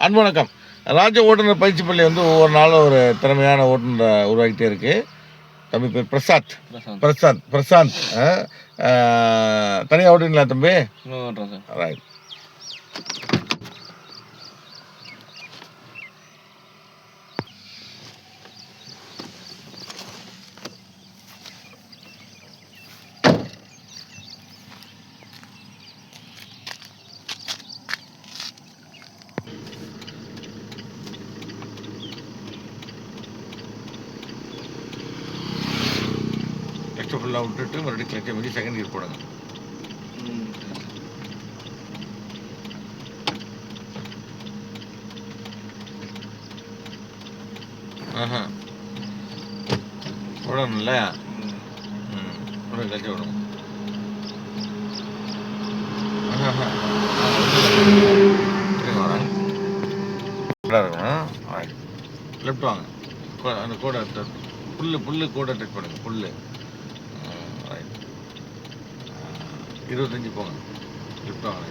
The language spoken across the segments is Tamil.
அன்பு வணக்கம். ராஜ ஓட்டுநர் பயிற்சி பள்ளி வந்து ஒவ்வொரு நாளும் ஒரு திறமையான ஓட்டுநரை உருவாக்கிட்டே இருக்கு. தம்பி பேர் பிரசாத். பிரசாந்த். தனியாக ஓட்டுவீங்களா தம்பி? ஓட்டுறேன் சார். ரைட். கிளச்சை ஃபுல்லாக விட்டுட்டு மறுபடியும் கிளச்சை மிதி செகண்ட் கியர் போடுங்க. விடணும்ல. விடுங்க, கிளச்சை விடுங்க. இருக்கணும். லெஃப்ட் வாங்க. அந்த கோடை புல்லு கோடை டச் பண்ணுங்க. புல்லு 25 போங்க. லெஃப்ட் வாங்க.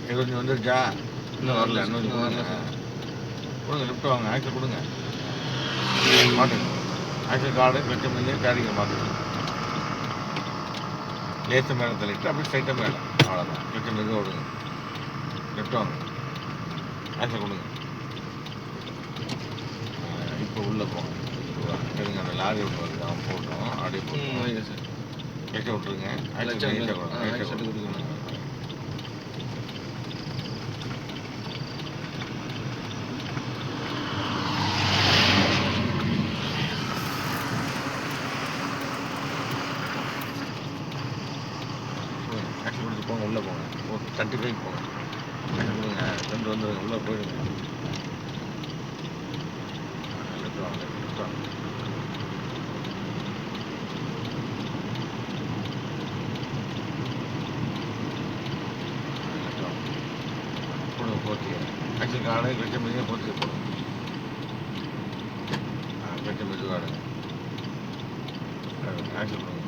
25 வந்துருச்சா? இன்னும் வரல. இன்னும் கொடுங்க. லெஃப்ட் வாங்க. ஆக்சல் கொடுங்க. மாட்டுங்க. ஆக்சல் கார்டு கிளச்சை பண்ணி கேரிங்க மாட்டுங்க. லேச மேலே தள்ளிட்டு அப்படியே ஸ்ட்ரைட்டாக மேலே. அவ்வளோதான். கிளச்சை மெதுவாக விடுங்க. லெஃப்ட் வாங்க. ஆக்சல் கொடுங்க. இப்போ உள்ளே போங்க. சரிங்க. அந்த லாரி ஒன்று வருது. அவன் போட்டோம். அப்படியே போட்டோம். சார் கிளச்சை விட்டுருங்க. ஆக்சல் கொடுங்க. ஆக்சல் கொடுத்து போங்க. உள்ளே போங்க. ஒரு 35 போங்க. ஆக்சல் கொடுங்க. 2 வந்து உள்ளே போயிடுங்க. லெஃப்ட் வாங்க. லெஃப்ட் வாங்க. போடுங்க. போர்த்திய ஆக்சல் கார்டு கிளச்சை மெதுவாக போர்த்திய போடுங்க. கிளச்சை மெதுவாக ஆக்சல் கொடுங்க.